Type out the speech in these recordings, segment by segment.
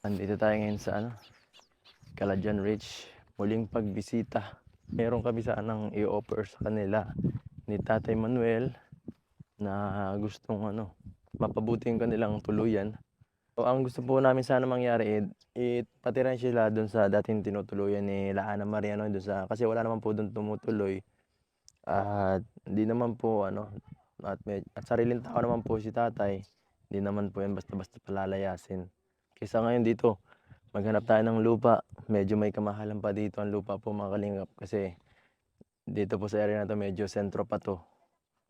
Nandito tayo ngayon sa Calajan Ridge. Muling pagbisita. Meron kami sanang i-offer sa kanila ni Tatay Manuel na gustong mapabuti yung kanilang tuluyan. So, ang gusto po namin sana mangyari ipatiran sila doon sa dating tinutuluyan ni La Ana Mariano doon kasi wala naman po doon tumutuloy. At hindi naman po at sariling tao naman po si Tatay. Hindi naman po yan basta-basta palalayasin. Kaysa ngayon dito, maghanap tayo ng lupa. Medyo may kamahalan pa dito ang lupa po mga kalingap kasi dito po sa area na to medyo sentro pa to.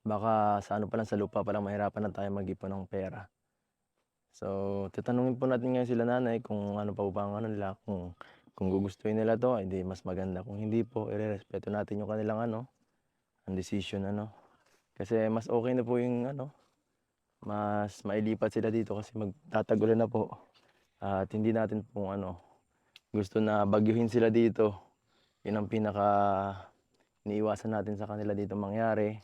Baka sa pa lang sa lupa pa lang mahirapan na tayo mag-ipon ng pera. So, tatanungin po natin ngayon sila nanay kung ano pa ba ang nila. Kung gugustuhin nila to, hindi mas maganda. Kung hindi po, irerespeto natin yung kanilang ang decision Kasi mas okay na po yung mas mailipat sila dito kasi magtatagulan na po. At hindi natin pong gusto na bagyuhin sila dito. Yun ang pinaka iniiwasan natin sa kanila dito mangyari.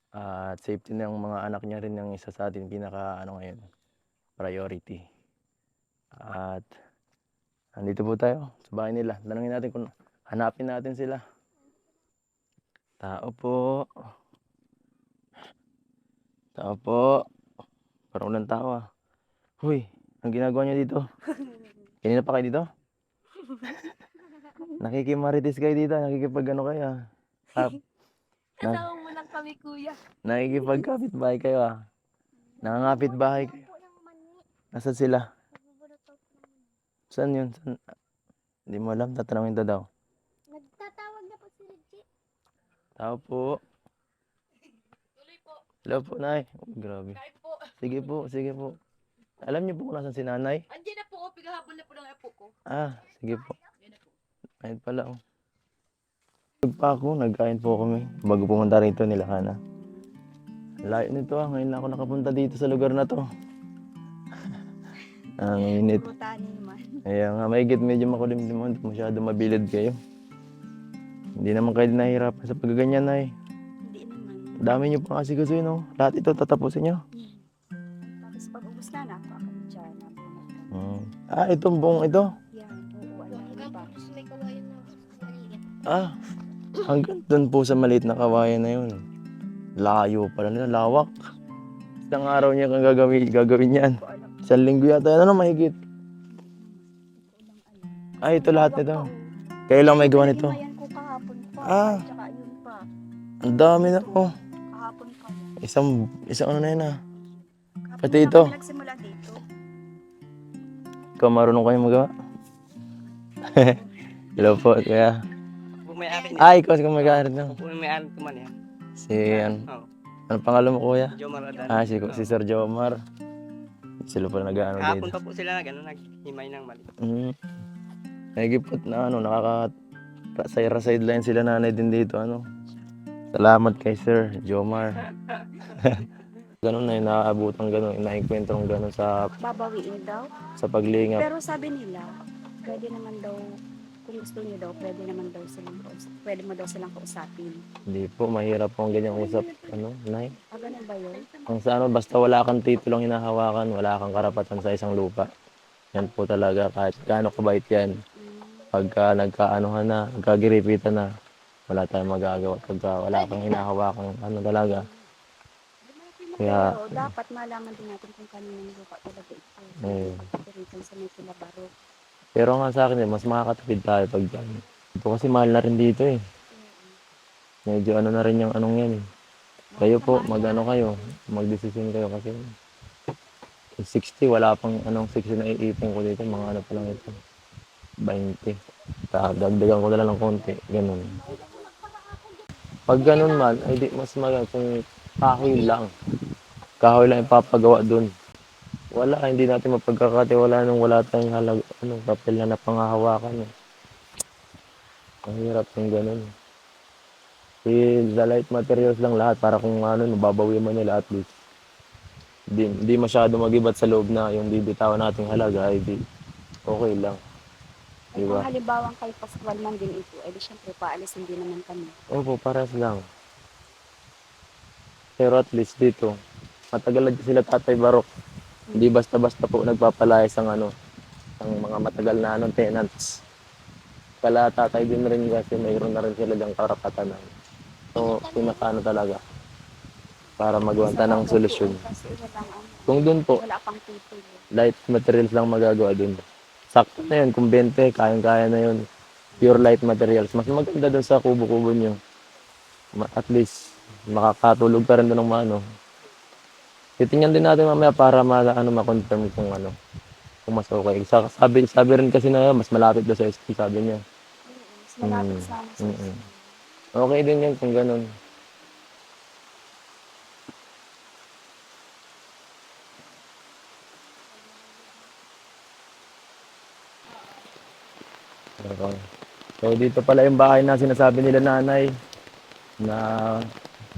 At safety ng mga anak niya rin yung isa sa atin pinaka ngayon, priority. At andito po tayo sa bahay nila. Tanungin natin kung hanapin natin sila. Tao po. Tao po. Parang ulang tao Huy, ang ginagawa niyo dito? Kanina pa kayo dito? Nakikimarites kayo dito, nakikipag-ano kayo Kasama mo lang kami, kuya. Nakikipagkapit bahay kayo Nangangapit bahay kayo. Nasaan sila? Saan yun? Saan? Hindi mo alam, tatanungin to daw. Nagtatawag na po si Reggie. Tao po. Tuloy po. Hello po, Nay. Oh, grabe. Kain po. Sige po, sige po. Alam niyo po kung nasan si Nanay? Andiyan na po, pigahabol na po ng apo ko. Sige po. Yan na po. Ayun pala pa ako, nagkain po kami. Bago pumunta rito nila Hana. Layo nito ngayon na ako nakapunta dito sa lugar na to. Ang init. Kaya nga, mahigit medyo makulimlim mo. Masyado mabilad kayo. Hindi naman kayo nahihirapan sa pagganyan, Nay. Hindi naman. Dami nyo pang asigasuin, Lahat ito tatapusin nyo. Tapos pag ubus na ako dyan. Itong buong ito? Yan, oo, ano pa. May kawayan na maliit. Hanggang doon po sa maliit na kawayan na yun. Layo pala nila, lawak. Isang araw niya kang gagawin yan. Isang linggo yata yan, mahigit. Ito lahat nito. Kayo lang may gawa nito. Yan ko kahapon pa. Tsaka yun pa. Ang dami na po. Kahapon pa. Isang na yun Pati ito. Nagsimula dito. Ikaw marunong kayo magawa? Hello po, kaya. Ikaw si kumag-aaral na. May-ari naman yan. Anong pangalan mo, kuya? Jomar Adan. Si Sir Jomar. Sila pala nag-ano Kahapon dito. pa po sila naghimay ng mali. Nagipot na sideline sila nanay din dito Salamat kay Sir Jomar. Ganun na inaabutan ganun, inaengkwentrong ganun sa Babawiin daw. paglingap. Pero sabi nila, pwede naman daw, kung gusto niyo daw, pwede mo daw silang kausapin. Hindi po, mahirap po ang ganyang usap, Nay. Ganun ba yun? Ang basta wala kang titulong hinahawakan, wala kang karapatan sa isang lupa. Yan po talaga, kahit gaano kabait yan. Pagka nagkagiripitan na, wala tayong magagawa. Pagka wala kang hinahawakan, talaga. Kaya, Pero dapat malaman din natin kung kaninong lupa talaga ito. Pagkakiritan sa may Kilabaro. Pero nga sa akin, mas makakatipid tayo pag ito kasi mahal na rin dito Medyo na rin yung yan Kayo po, magdesisyon kayo kasi 60, wala pang 60 na iipon ko dito, mga pa lang ito. 20. Dagdagan ko na lang ng konti, ganun. Pag ganun man, ay di mas maganda kung kahoy lang ipapagawa dun. Hindi natin mapagkakatiwala nung wala tayong papel na napangahawakan Ang hirap yung ganun. The light materials lang lahat para kung mababawi man nila at least. Di masyado magibat sa loob na yung bibitawan nating halaga, ay di okay lang. Diba? Kung halimbawa kay Pascual man din ito, di syempre paalisin din naman kami. Opo, paras lang. Pero at least dito, matagal na sila Tatay Barok. Hindi basta-basta po nagpapalayas ang mga matagal na anong tenants. Kala tatay din rin kasi mayroon na rin sila diyang karapatan. So, pinakano talaga para magawa Sa ng bagay solusyon. doon kasi walang ano, Kung doon po, wala pang tutoy. light materials lang magagawa dun. Sakto na yun, kung 20, kayang-kaya na yun. Pure light materials. Mas maganda doon sa kubo-kubo nyo. At least, makakatulog ka rin doon ng maano. Titingnan din natin mamaya para ma-confirm kung ano, kung mas okay. Sabi rin kasi na mas malapit doon sa ST, sabi niya. Oo, mas malapit Mm, sa amin sa mm. Okay din yun kung ganun. Okay. So dito pala yung bahay na sinasabi nila nanay na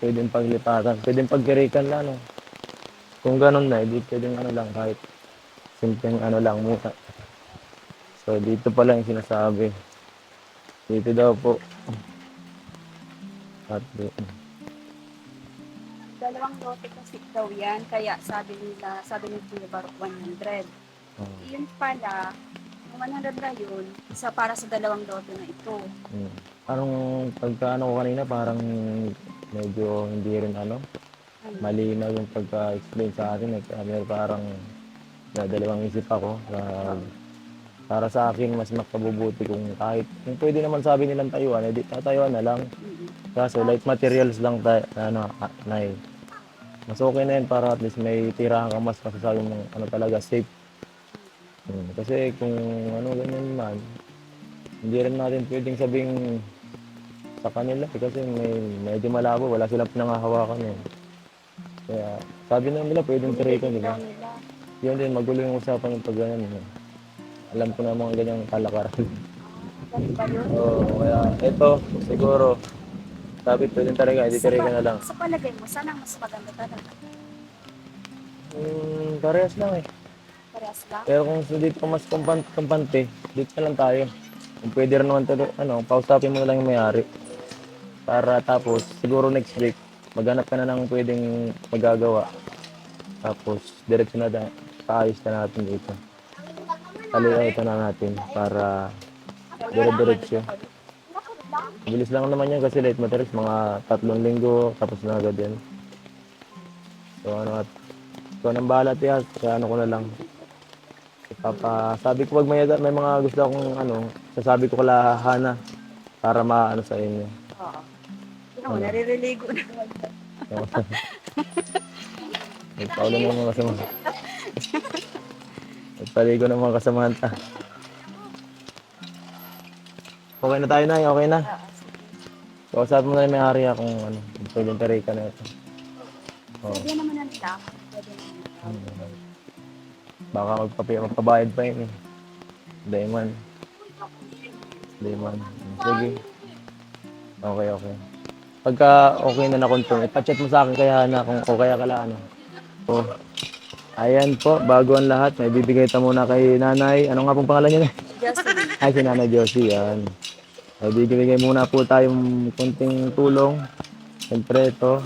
pwedeng paglipatan, pwedeng pagkirikan lang, no? Kung ganun na, hindi pwedeng ano lang, kahit simpleng ano lang muna. So dito pala yung sinasabi. Dito daw po. At dito. Dalawang lote kasi daw yan, kaya sabi ni Kuya Barok 100. Oh, Yun pala, yung 100 na yun, isa para sa dalawang lote na ito. Parang pagka ano ko kanina, parang medyo hindi rin ano, Ano? malinaw yung pagka-explain sa akin. Parang nadalawang isip ako. Para sa akin, mas makabubuti kung kahit, kung pwede naman sabi nilang tayuan, edi tatayuan na lang. Mm-mm. Kaso light materials lang tayo, ano, na mas okay na yun para at least may tirahan ka mas masasabi mong ano talaga, safe. Kasi kung ano ganyan man, hindi rin natin pwedeng sabing sa kanila kasi medyo malabo, wala silang pinangahawakan eh. Kaya sabi na nila pwedeng Binili tirikan, din di daw ba? nila. Yun din, magulo yung usapan yung pag ganyan. Eh. Alam ko na mga ganyang kalakaran. Ganun ba yun? Oo, kaya ito, siguro, sabi pwedeng talaga, hindi tirikan na lang. Sa palagay mo, sana ang mas maganda talaga. Parehas lang eh. Parehas lang? Pero kung dito ka mas kumpante, dito na lang tayo. Kung pwede rin naman tayo, ano, pausapin mo na lang yung may-ari. Para tapos, siguro next week, maghanap ka na ng pwedeng magagawa. Tapos, diretso na paayos na natin dito. Layout na natin para dire-diretso. Bilis lang naman yan kasi light materials, mga 3 linggo, tapos na agad yan. So ano at, so nang bahala tiyan, kaya ano ko na lang. Sabi ko pag may mga gusto akong ano, sasabi ko kala Hana para maano sa inyo. Oo. Ano, Ano? narireligo na. Nagpaulo ng mga kasama. Nagpaligo ng mga kasamahan ta. Okay na tayo na, okay na. Oo, sige. Kausap mo na yung may-ari kung ano, pwedeng tarika na ito. Oo. Pwede naman ang lang. Pwede naman. Baka magpabayad pa yun eh. Dayman. Sige. Okay, okay. Pagka okay na na-confirm, ipachat mo sa akin kaya na kung okay ka lang ano. Oh. Ayan po, bago ang lahat, may bibigay ta muna kay nanay. Ano nga pong pangalan niya? Jocelyn. Ay, si Nanay Josie, yan. May bibigay muna po tayong konting tulong. Siyempre ito.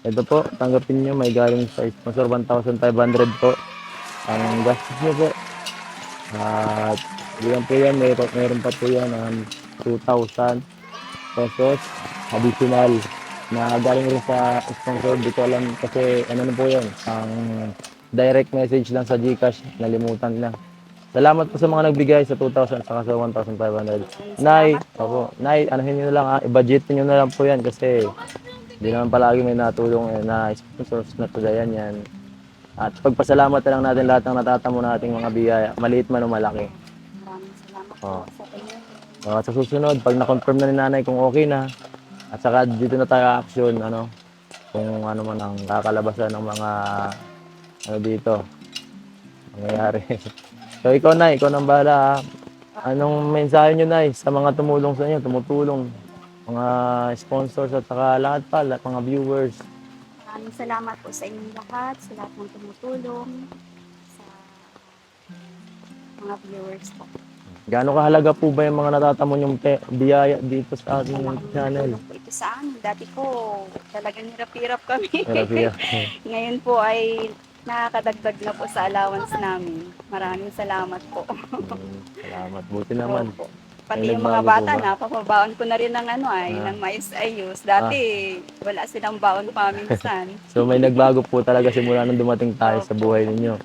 Ito po, tanggapin nyo, may galing sa sponsor 1,500 po. Ang gastos nyo po. At yun po yan, meron pa po yan ng 2,000 pesos additional na galing rin sa sponsor. Di ko alam kasi ano na po yan, ang direct message lang sa GCash, nalimutan na. Salamat po sa mga nagbigay sa 2,000 saka sa 1,500. Nay, Salamat po. opo, Nay, anuhin niyo na lang, i-budget niyo na lang po yan kasi hindi naman palagi may natulong na sponsors na kagaya yan. At pagpasalamat na lang natin lahat ng natatamo nating mga biyaya, maliit man o malaki. Maraming salamat Oh. po sa inyo. Sa susunod, pag na-confirm na ni nanay kung okay na, at saka dito na tayo action, ano, kung ano man ang kakalabasan ng mga, ano dito, nangyayari. So ikaw na, ikaw nang bahala. Anong mensahe nyo na sa mga tumulong sa inyo, tumutulong, mga sponsors at saka lahat pa, mga viewers. Maraming salamat po sa inyong lahat, sa lahat ng tumutulong, sa mga viewers po. Gaano kahalaga po ba yung mga natatamo yung biyaya dito sa ating Malaking channel? tulong po ito sa amin. Dati po, talagang hirap-hirap kami. Grabe yan. Ngayon po ay nakakadagdag na po sa allowance namin. Maraming salamat po. Salamat. Buti naman. Opo. Pati May yung mga nagbago po bata ba? na, papabaon ko na rin ng ano ay, Ah. ng mais ayos. Dati, wala silang baon pa minsan. So may nagbago po talaga simula nung dumating tayo sa Opo. buhay ninyo.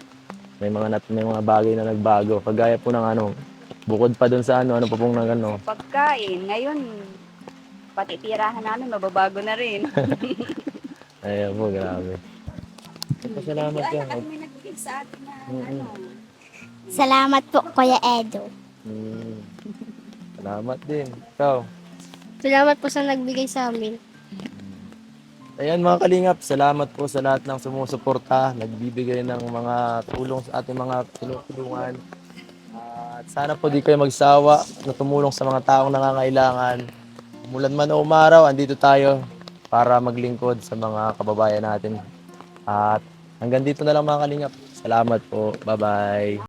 May mga bagay na nagbago. Kagaya po ng ano, bukod pa dun sa ano pa pong nag ano. Pagkain, ngayon, pati tirahan namin, mababago na rin. Ayan po, grabe. Pasalamat ka. Ay, may nagbigay sa atin na ano. Salamat po, Kuya Edo. Salamat din. Ikaw. Salamat po sa nagbigay sa amin. Ayan mga kalingap, salamat po sa lahat ng sumusuporta, nagbibigay ng mga tulong sa ating mga tinutulungan. At sana po di kayo magsawa na tumulong sa mga taong nangangailangan. Umulan man o umaraw, andito tayo para maglingkod sa mga kababayan natin. At hanggang dito na lang mga kalingap. Salamat po. Bye-bye.